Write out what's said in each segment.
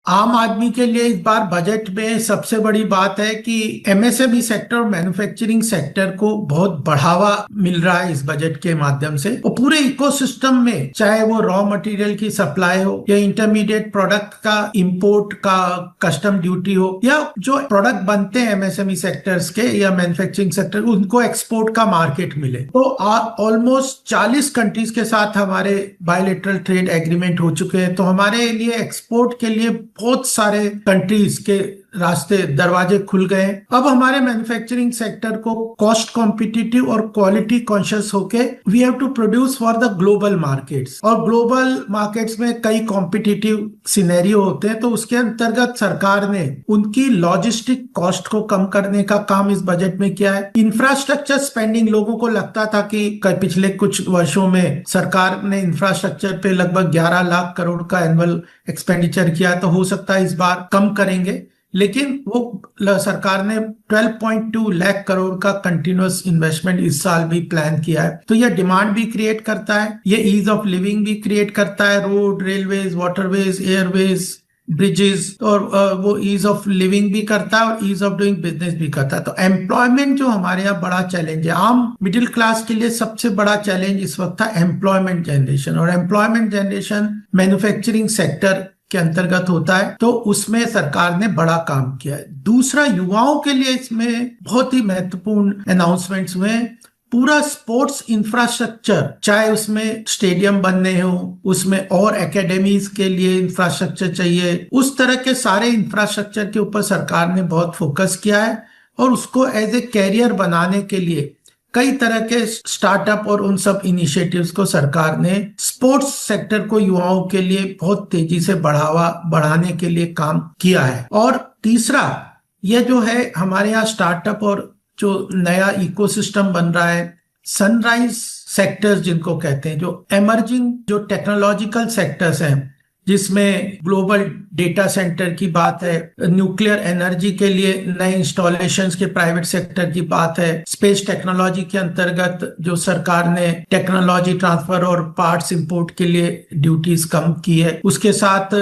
आम आदमी के लिए इस बार बजट में सबसे बड़ी बात है कि एमएसएमई सेक्टर और मैन्युफैक्चरिंग सेक्टर को बहुत बढ़ावा मिल रहा है इस बजट के माध्यम से। और पूरे इकोसिस्टम में, चाहे वो रॉ मटेरियल की सप्लाई हो या इंटरमीडिएट प्रोडक्ट का इंपोर्ट का कस्टम ड्यूटी हो, या जो प्रोडक्ट बनते हैं एमएसएमई सेक्टर्स के या मैन्युफैक्चरिंग सेक्टर, उनको एक्सपोर्ट का मार्केट मिले। तो ऑलमोस्ट 40 कंट्रीज के साथ हमारे बायलैटरल ट्रेड एग्रीमेंट हो चुके हैं। तो हमारे लिए एक्सपोर्ट के लिए बहुत सारे कंट्रीज के रास्ते, दरवाजे खुल गए। अब हमारे मैन्युफैक्चरिंग सेक्टर को कॉस्ट कॉम्पिटिटिव और क्वालिटी कॉन्शियस होके we have to produce for the global markets. और ग्लोबल मार्केट्स में कई कॉम्पिटिटिव सिनेरियो होते हैं, तो उसके अंतर्गत सरकार ने उनकी लॉजिस्टिक कॉस्ट को कम करने का काम इस बजट में किया है। इंफ्रास्ट्रक्चर स्पेंडिंग, लोगों को लगता था कि पिछले कुछ वर्षों में सरकार ने इंफ्रास्ट्रक्चर पे लगभग 11 लाख करोड़ का एनुअल एक्सपेंडिचर किया, तो हो सकता है इस बार कम करेंगे, लेकिन वो सरकार ने 12.2 लाख करोड़ का कंटिन्यूअस इन्वेस्टमेंट इस साल भी प्लान किया है। तो यह डिमांड भी क्रिएट करता है, ये ईज ऑफ लिविंग भी क्रिएट करता है। Road, railways, waterways, Airways, bridges, और वो ईज ऑफ लिविंग भी करता है और ईज ऑफ डूइंग बिजनेस भी करता है। तो एम्प्लॉयमेंट जो हमारे यहाँ बड़ा चैलेंज है, आम मिडिल क्लास के लिए सबसे बड़ा चैलेंज इस वक्त था एम्प्लॉयमेंट जनरेशन। और एम्प्लॉयमेंट जनरेशन मैन्युफैक्चरिंग सेक्टर के अंतर्गत होता है, तो उसमें सरकार ने बड़ा काम किया है। दूसरा, युवाओं के लिए इसमें बहुत ही महत्वपूर्ण अनाउंसमेंट्स हुए। पूरा स्पोर्ट्स इंफ्रास्ट्रक्चर, चाहे उसमें स्टेडियम बनने हो, उसमें और एकेडमीज के लिए इंफ्रास्ट्रक्चर चाहिए, उस तरह के सारे इंफ्रास्ट्रक्चर के ऊपर सरकार ने बहुत फोकस किया है। और उसको एज ए कैरियर बनाने के लिए कई तरह के स्टार्टअप और उन सब इनिशिएटिव्स को सरकार ने स्पोर्ट्स सेक्टर को युवाओं के लिए बहुत तेजी से बढ़ाने के लिए काम किया है। और तीसरा, ये जो है हमारे यहाँ स्टार्टअप और जो नया इकोसिस्टम बन रहा है, सनराइज सेक्टर्स जिनको कहते हैं, जो एमर्जिंग जो टेक्नोलॉजिकल सेक्टर्स हैं, जिसमें ग्लोबल डेटा सेंटर की बात है, न्यूक्लियर एनर्जी के लिए नए इंस्टॉलेशंस के प्राइवेट सेक्टर की बात है, स्पेस टेक्नोलॉजी के अंतर्गत जो सरकार ने टेक्नोलॉजी ट्रांसफर और पार्ट्स इंपोर्ट के लिए ड्यूटीज कम की है, उसके साथ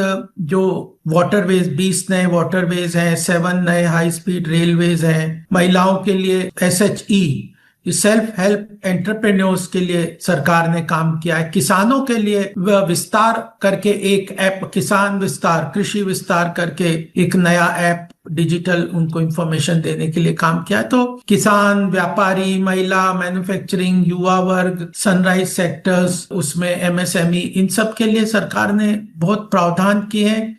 जो वाटरवेज, 20 नए वाटरवेज हैं, 7 नए हाई स्पीड रेलवेज हैं, महिलाओं के लिए SHE सेल्फ हेल्प एंटरप्रेन्योर्स के लिए सरकार ने काम किया है। किसानों के लिए विस्तार करके एक ऐप, किसान विस्तार, कृषि विस्तार करके एक नया ऐप डिजिटल उनको इंफॉर्मेशन देने के लिए काम किया है। तो किसान, व्यापारी, महिला, मैन्युफैक्चरिंग, युवा वर्ग, सनराइज सेक्टर्स, उसमें MSME, इन सब के लिए सरकार ने बहुत प्रावधान किए हैं।